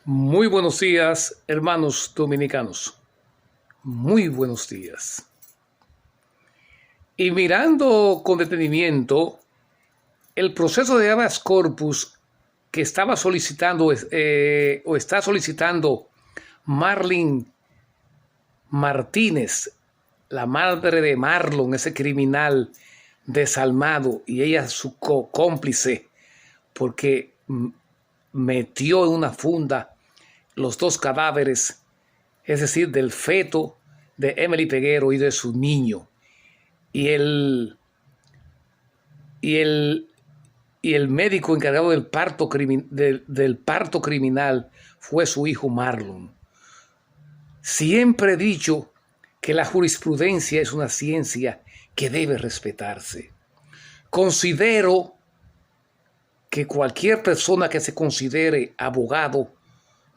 Muy buenos días, hermanos dominicanos. Muy buenos días. Y mirando con detenimiento el proceso de habeas corpus que estaba solicitando o está solicitando Marlene Martínez, la madre de Marlon, ese criminal desalmado, y ella su cómplice, porque metió en una funda los dos cadáveres, es decir, del feto de Emily Peguero y de su niño. Y el médico encargado del parto criminal fue su hijo Marlon. Siempre he dicho que la jurisprudencia es una ciencia que debe respetarse. Considero que cualquier persona que se considere abogado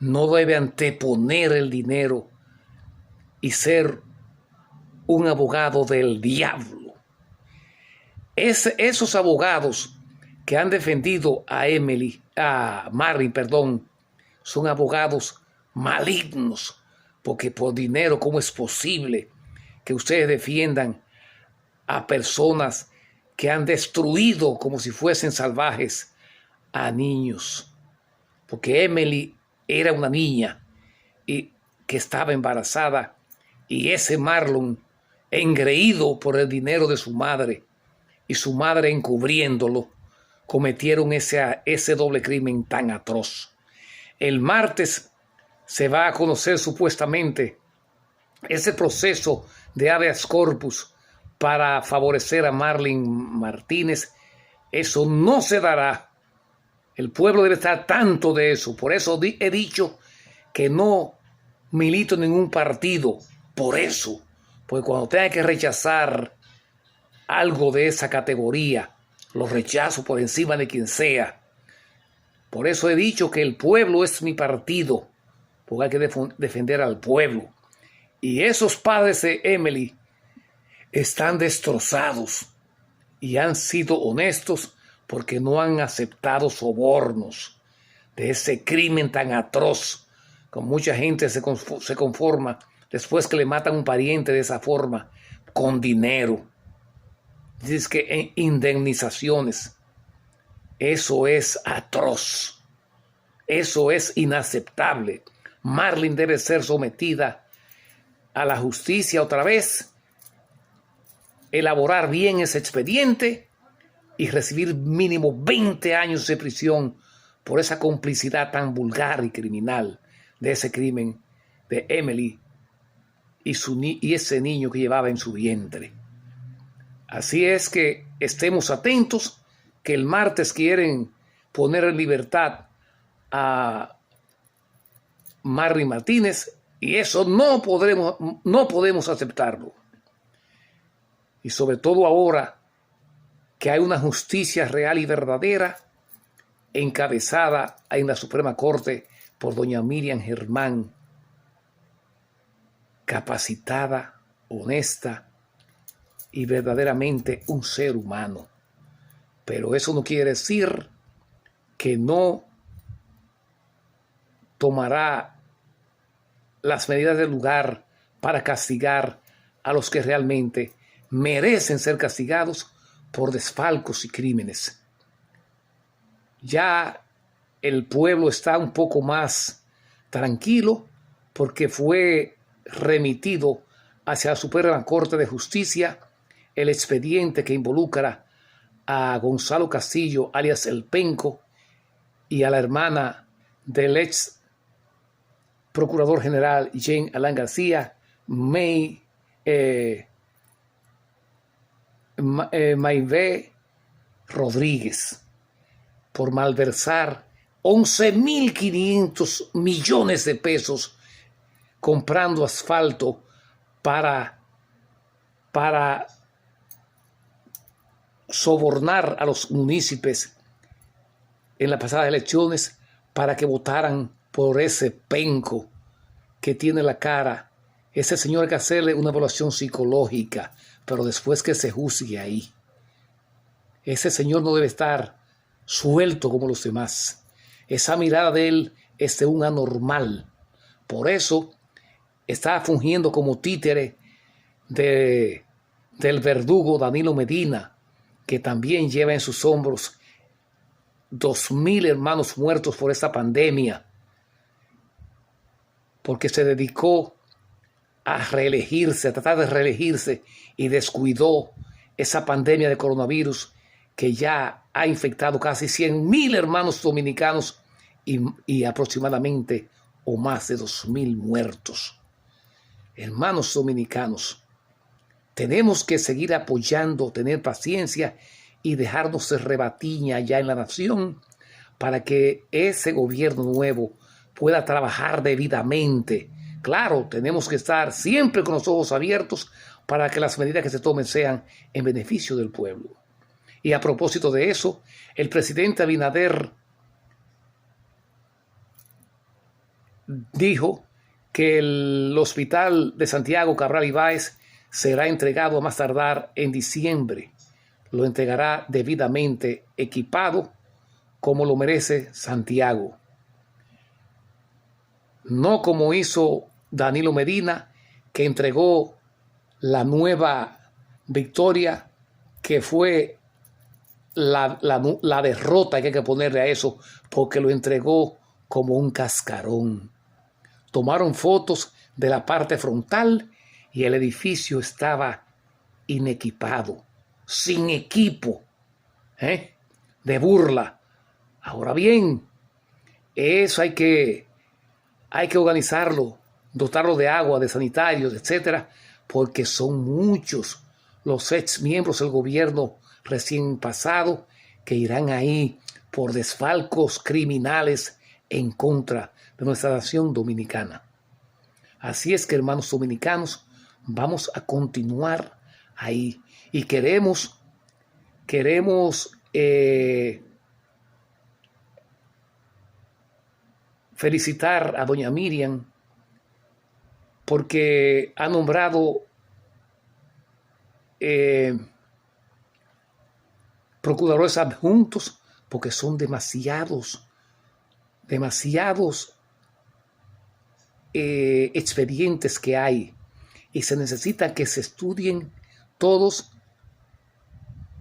no debe anteponer el dinero y ser un abogado del diablo. Esos abogados que han defendido a Marlene, son abogados malignos, porque por dinero, ¿cómo es posible que ustedes defiendan a personas que han destruido como si fuesen salvajes a niños? Porque Emily era una niña y que estaba embarazada, y ese Marlon, engreído por el dinero de su madre y su madre encubriéndolo, cometieron ese doble crimen tan atroz. El martes se va a conocer supuestamente ese proceso de habeas corpus para favorecer a Marlene Martínez. Eso no se dará. El pueblo debe estar tanto de eso. Por eso he dicho que no milito en ningún partido. Por eso. Porque cuando tenga que rechazar algo de esa categoría, lo rechazo por encima de quien sea. Por eso he dicho que el pueblo es mi partido, porque hay que defender al pueblo. Y esos padres de Emily están destrozados y han sido honestos porque no han aceptado sobornos de ese crimen tan atroz. Con mucha gente se conforma después que le matan a un pariente de esa forma, con dinero. Dices que en indemnizaciones. Eso es atroz. Eso es inaceptable. Marlene debe ser sometida a la justicia otra vez, elaborar bien ese expediente y recibir mínimo 20 años de prisión por esa complicidad tan vulgar y criminal de ese crimen de Emily y ese niño que llevaba en su vientre. Así es que estemos atentos, que el martes quieren poner en libertad a Marlene Martínez, y eso no podemos aceptarlo. Y sobre todo ahora que hay una justicia real y verdadera encabezada en la Suprema Corte por doña Miriam Germán, capacitada, honesta y verdaderamente un ser humano. Pero eso no quiere decir que no tomará las medidas del lugar para castigar a los que realmente merecen ser castigados por desfalcos y crímenes. Ya el pueblo está un poco más tranquilo porque fue remitido hacia la Suprema Corte de Justicia el expediente que involucra a Gonzalo Castillo, alias El Penco, y a la hermana del ex procurador general Jean Alain García, Mayve Rodríguez, por malversar 11.500 millones de pesos comprando asfalto para sobornar a los municipios en las pasadas elecciones para que votaran por ese penco que tiene la cara. Ese señor hay que hacerle una evaluación psicológica, pero después que se juzgue ahí. Ese señor no debe estar suelto como los demás. Esa mirada de él es de un anormal. Por eso está fungiendo como títere del verdugo Danilo Medina, que también lleva en sus hombros 2.000 hermanos muertos por esta pandemia, porque se dedicó a reelegirse, a tratar de reelegirse, y descuidó esa pandemia de coronavirus que ya ha infectado casi 100.000 hermanos dominicanos y aproximadamente o más de 2.000 muertos. Hermanos dominicanos, tenemos que seguir apoyando, tener paciencia y dejarnos de rebatiña ya en la nación para que ese gobierno nuevo pueda trabajar debidamente. Claro, tenemos que estar siempre con los ojos abiertos para que las medidas que se tomen sean en beneficio del pueblo. Y a propósito de eso, el presidente Abinader dijo que el hospital de Santiago Cabral Ibáez será entregado a más tardar en diciembre. Lo entregará debidamente equipado como lo merece Santiago. No como hizo Danilo Medina, que entregó la nueva Victoria, que fue la derrota que hay que ponerle a eso, porque lo entregó como un cascarón. Tomaron fotos de la parte frontal y el edificio estaba inequipado, sin equipo, de burla. Ahora bien, eso hay que organizarlo, dotarlo de agua, de sanitarios, etcétera, porque son muchos los ex miembros del gobierno recién pasado que irán ahí por desfalcos criminales en contra de nuestra nación dominicana. Así es que, hermanos dominicanos, vamos a continuar ahí y queremos felicitar a doña Miriam porque ha nombrado procuradores adjuntos, porque son demasiados expedientes que hay y se necesita que se estudien todos,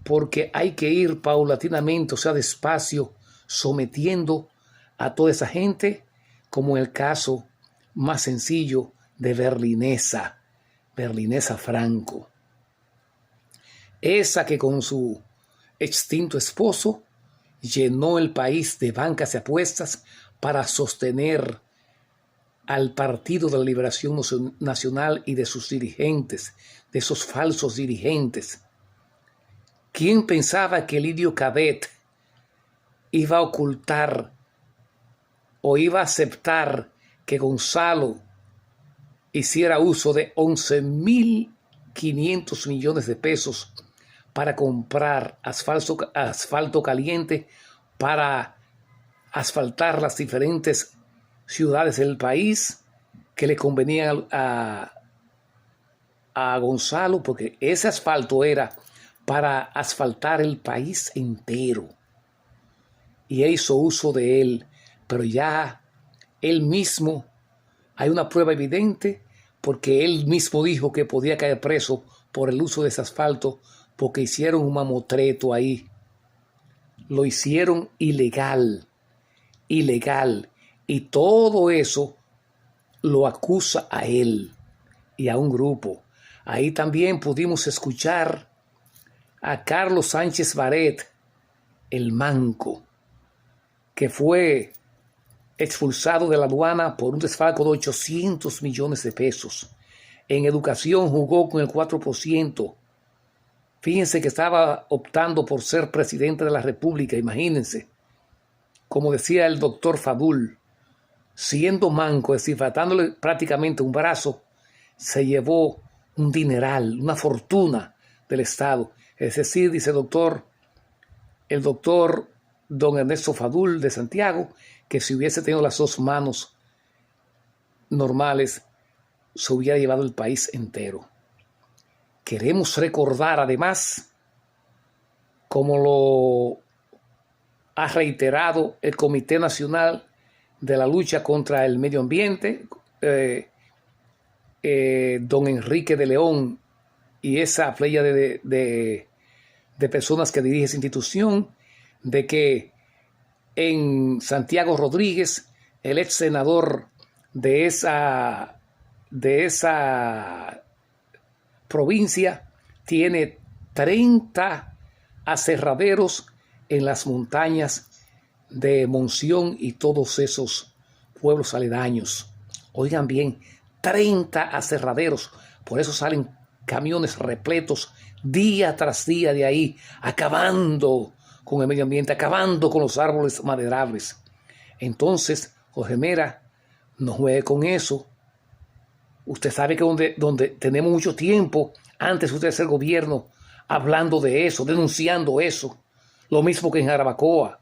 porque hay que ir paulatinamente, o sea, despacio, sometiendo a toda esa gente, como en el caso más sencillo de Berlinesa Franco. Esa que con su extinto esposo llenó el país de bancas y apuestas para sostener al Partido de la Liberación Nacional y de sus dirigentes, de esos falsos dirigentes. ¿Quién pensaba que Lidio Cabet iba a ocultar o iba a aceptar que Gonzalo hiciera uso de 11.500 millones de pesos para comprar asfalto caliente para asfaltar las diferentes ciudades del país que le convenían a Gonzalo? Porque ese asfalto era para asfaltar el país entero y hizo uso de él, pero ya él mismo, hay una prueba evidente, porque él mismo dijo que podía caer preso por el uso de ese asfalto, porque hicieron un mamotreto ahí. Lo hicieron ilegal, y todo eso lo acusa a él y a un grupo. Ahí también pudimos escuchar a Carlos Sánchez Baret, el manco, que fue expulsado de la aduana por un desfalco de 800 millones de pesos. En educación jugó con el 4%. Fíjense que estaba optando por ser presidente de la República, imagínense. Como decía el doctor Fadul, siendo manco, es decir, faltándole prácticamente un brazo, se llevó un dineral, una fortuna del Estado. Es decir, dice el doctor don Ernesto Fadul de Santiago, que si hubiese tenido las dos manos normales, se hubiera llevado el país entero. Queremos recordar además, como lo ha reiterado el Comité Nacional de la lucha contra el medio ambiente, don Enrique de León y esa playa de personas que dirige esa institución, de que en Santiago Rodríguez, el ex senador de esa provincia, tiene 30 aserraderos en las montañas de Monción y todos esos pueblos aledaños. Oigan bien, 30 aserraderos. Por eso salen camiones repletos día tras día de ahí, acabando con el medio ambiente, acabando con los árboles maderables. Entonces, Jorge Mera, no juegue con eso. Usted sabe que donde tenemos mucho tiempo, antes usted de ser gobierno, hablando de eso, denunciando eso. Lo mismo que en Jarabacoa,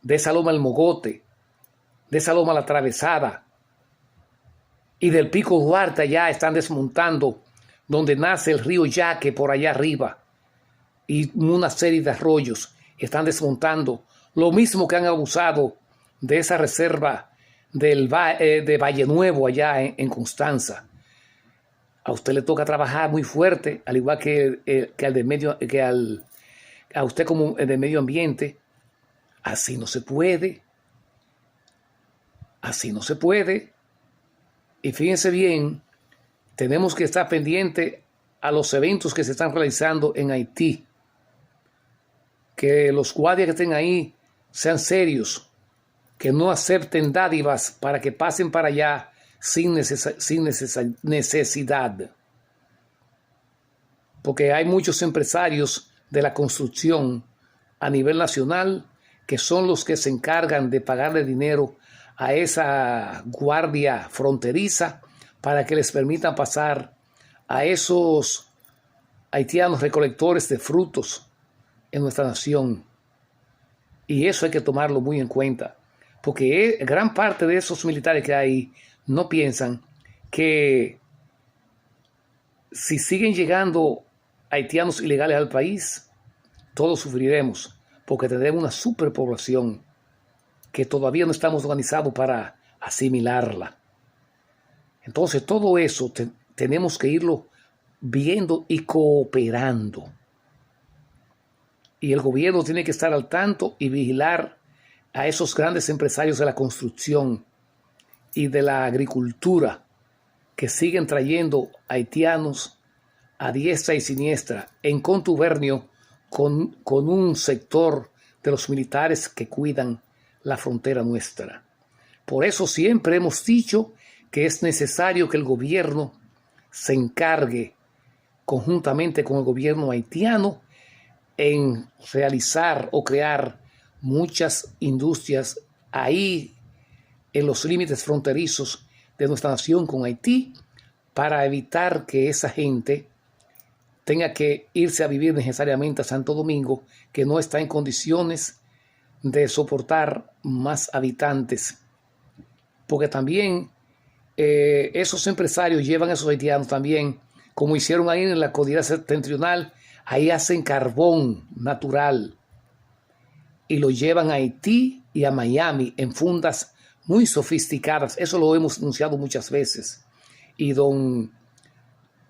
de esa loma al Mogote, de esa loma a la Atravesada, y del Pico Duarte allá están desmontando donde nace el río Yaque por allá arriba, y una serie de arroyos están desmontando. Lo mismo que han abusado de esa reserva de Valle Nuevo allá en Constanza. A usted le toca trabajar muy fuerte, al igual a usted como el de medio ambiente. Así no se puede. Así no se puede. Y fíjense bien, tenemos que estar pendientes a los eventos que se están realizando en Haití. Que los guardias que estén ahí sean serios, que no acepten dádivas para que pasen para allá sin necesidad. Porque hay muchos empresarios de la construcción a nivel nacional que son los que se encargan de pagarle dinero a esa guardia fronteriza para que les permitan pasar a esos haitianos recolectores de frutos en nuestra nación. Y eso hay que tomarlo muy en cuenta, porque gran parte de esos militares que hay no piensan que si siguen llegando haitianos ilegales al país, todos sufriremos, porque tendremos una superpoblación que todavía no estamos organizados para asimilarla. Entonces todo eso tenemos que irlo viendo y cooperando. Y el gobierno tiene que estar al tanto y vigilar a esos grandes empresarios de la construcción y de la agricultura que siguen trayendo haitianos a diestra y siniestra en contubernio con un sector de los militares que cuidan la frontera nuestra. Por eso siempre hemos dicho que es necesario que el gobierno se encargue conjuntamente con el gobierno haitiano en realizar o crear muchas industrias ahí en los límites fronterizos de nuestra nación con Haití, para evitar que esa gente tenga que irse a vivir necesariamente a Santo Domingo, que no está en condiciones de soportar más habitantes. Porque también esos empresarios llevan a esos haitianos también, como hicieron ahí en la cordillera septentrional, ahí hacen carbón natural y lo llevan a Haití y a Miami en fundas muy sofisticadas. Eso lo hemos anunciado muchas veces. Y don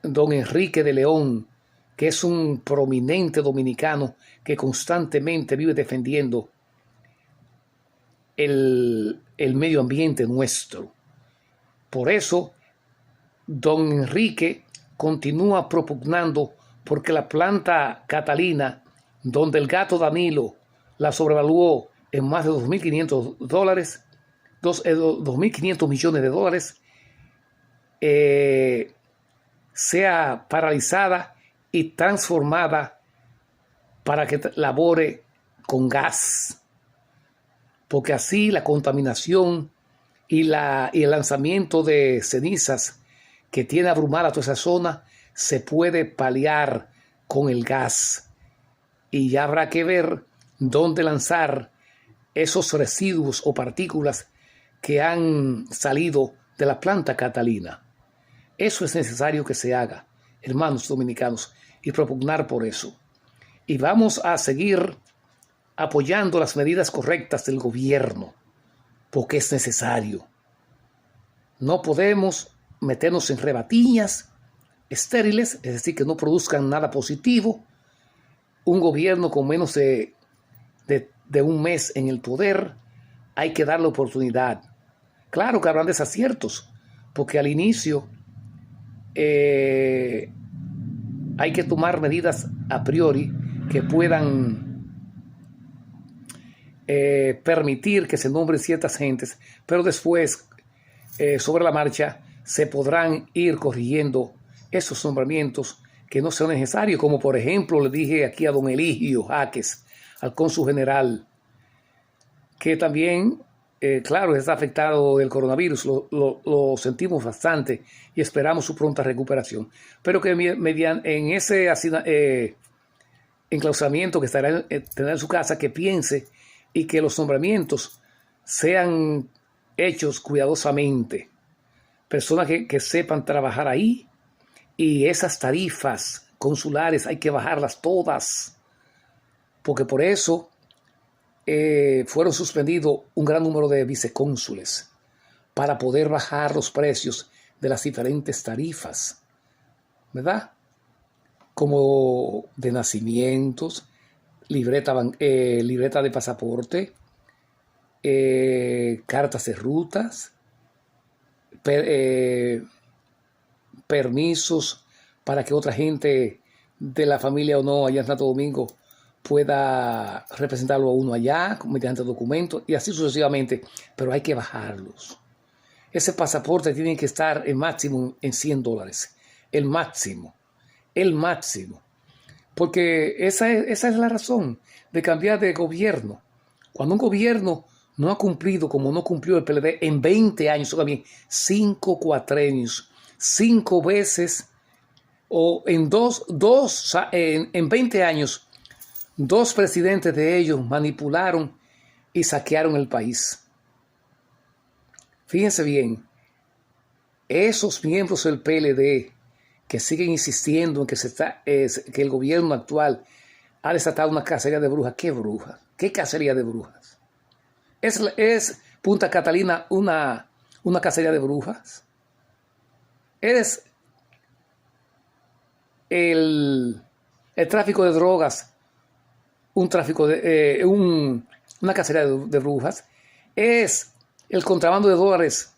Enrique de León, que es un prominente dominicano que constantemente vive defendiendo el medio ambiente nuestro. Por eso, don Enrique continúa propugnando porque la planta Catalina, donde el gato Danilo la sobrevaluó en más de $2.500, 2.500 millones de dólares, sea paralizada y transformada para que labore con gas. Porque así la contaminación y el lanzamiento de cenizas que tiene abrumada toda esa zona se puede paliar con el gas. Y ya habrá que ver dónde lanzar esos residuos o partículas que han salido de la planta Catalina. Eso es necesario que se haga, hermanos dominicanos, y propugnar por eso. Y vamos a seguir apoyando las medidas correctas del gobierno, porque es necesario. No podemos meternos en rebatiñas estériles, es decir, que no produzcan nada positivo. Un gobierno con menos de un mes en el poder, hay que darle oportunidad. Claro que habrán desaciertos, porque al inicio hay que tomar medidas a priori que puedan permitir que se nombren ciertas gentes, pero después, sobre la marcha, se podrán ir corrigiendo esos nombramientos que no sean necesarios, como por ejemplo le dije aquí a don Eligio Jaques, al cónsul general, que también, claro, está afectado del coronavirus, lo sentimos bastante y esperamos su pronta recuperación, pero que en ese enclaustramiento que estará en su casa, que piense y que los nombramientos sean hechos cuidadosamente, personas que sepan trabajar ahí, y esas tarifas consulares hay que bajarlas todas, porque por eso fueron suspendidos un gran número de vicecónsules para poder bajar los precios de las diferentes tarifas, ¿verdad? Como de nacimientos, libreta de pasaporte, cartas de rutas, permisos para que otra gente de la familia o no allá en Santo Domingo pueda representarlo a uno allá mediante documentos y así sucesivamente, pero hay que bajarlos. Ese pasaporte tiene que estar en máximo en $100, el máximo, porque esa es la razón de cambiar de gobierno. Cuando un gobierno no ha cumplido como no cumplió el PLD en 20 años, o también 5 cuatrenios, 5 veces, o en en 20 años, 2 presidentes de ellos manipularon y saquearon el país. Fíjense bien, esos miembros del PLD que siguen insistiendo en que el gobierno actual ha desatado una cacería de brujas. ¿Qué brujas? ¿Qué cacería de brujas? ¿Es Punta Catalina una cacería de brujas? ¿Es el tráfico de drogas una cacería de brujas? ¿Es el contrabando de dólares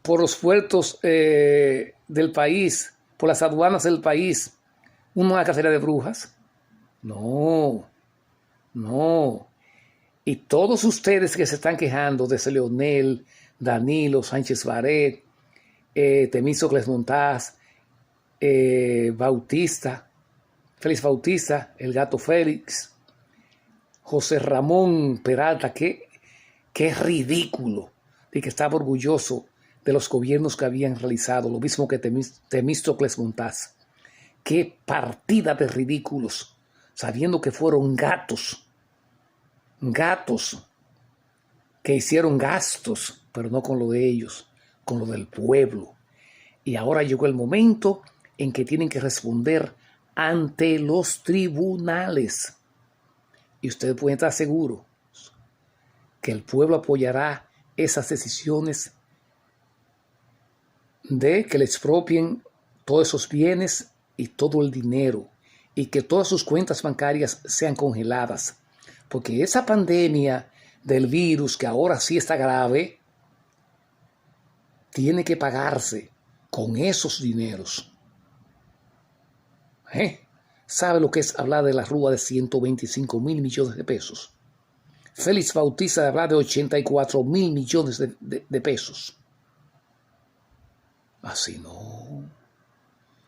por los puertos del país, por las aduanas del país, una cacería de brujas? No. Y todos ustedes que se están quejando de ese Leonel, Danilo, Sánchez Baret, Temístocles Montaz, Bautista, Félix Bautista, el gato Félix, José Ramón Peralta, que es ridículo, y que estaba orgulloso de los gobiernos que habían realizado, lo mismo que Temístocles Montaz. Qué partida de ridículos, sabiendo que fueron gatos que hicieron gastos, pero no con lo de ellos, con lo del pueblo. Y ahora llegó el momento en que tienen que responder ante los tribunales. Y ustedes pueden estar seguros que el pueblo apoyará esas decisiones de que le expropien todos esos bienes y todo el dinero, y que todas sus cuentas bancarias sean congeladas. Porque esa pandemia del virus, que ahora sí está grave, tiene que pagarse con esos dineros. ¿Sabe lo que es hablar de la Rúa de 125,000 millones de pesos? Félix Bautista habla de 84,000 millones de pesos. Así no.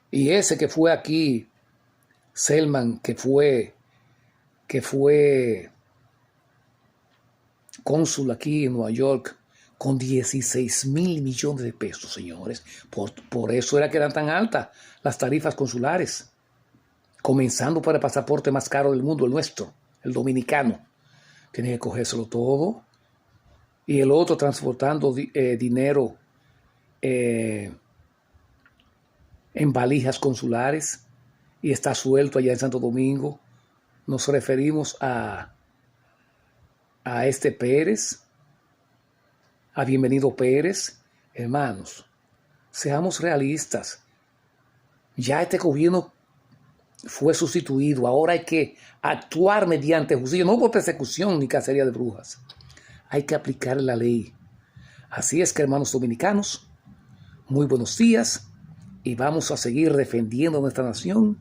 Y ese que fue aquí, Selman, que fue cónsul aquí en Nueva York, con 16,000 millones de pesos, señores. Por eso era que eran tan altas las tarifas consulares. Comenzando por el pasaporte más caro del mundo, el nuestro, el dominicano. Tiene que cogérselo todo. Y el otro transportando dinero en valijas consulares y está suelto allá en Santo Domingo. Nos referimos a este Pérez, a Bienvenido Pérez. Hermanos, seamos realistas. Ya este gobierno fue sustituido. Ahora hay que actuar mediante justicia, no por persecución ni cacería de brujas. Hay que aplicar la ley. Así es que, hermanos dominicanos, muy buenos días y vamos a seguir defendiendo nuestra nación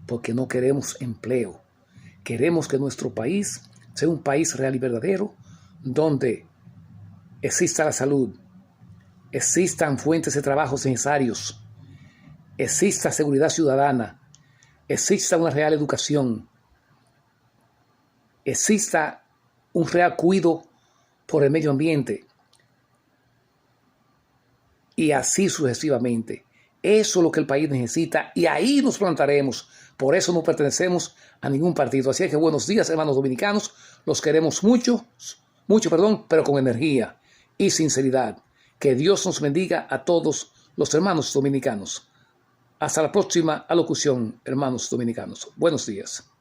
porque no queremos empleo. Queremos que nuestro país sea un país real y verdadero donde exista la salud, existan fuentes de trabajo necesarios, exista seguridad ciudadana, exista una real educación, exista un real cuidado por el medio ambiente y así sucesivamente. Eso es lo que el país necesita y ahí nos plantaremos. Por eso no pertenecemos a ningún partido. Así que buenos días, hermanos dominicanos. Los queremos mucho, pero con energía y sinceridad. Que Dios nos bendiga a todos los hermanos dominicanos. Hasta la próxima alocución, hermanos dominicanos. Buenos días.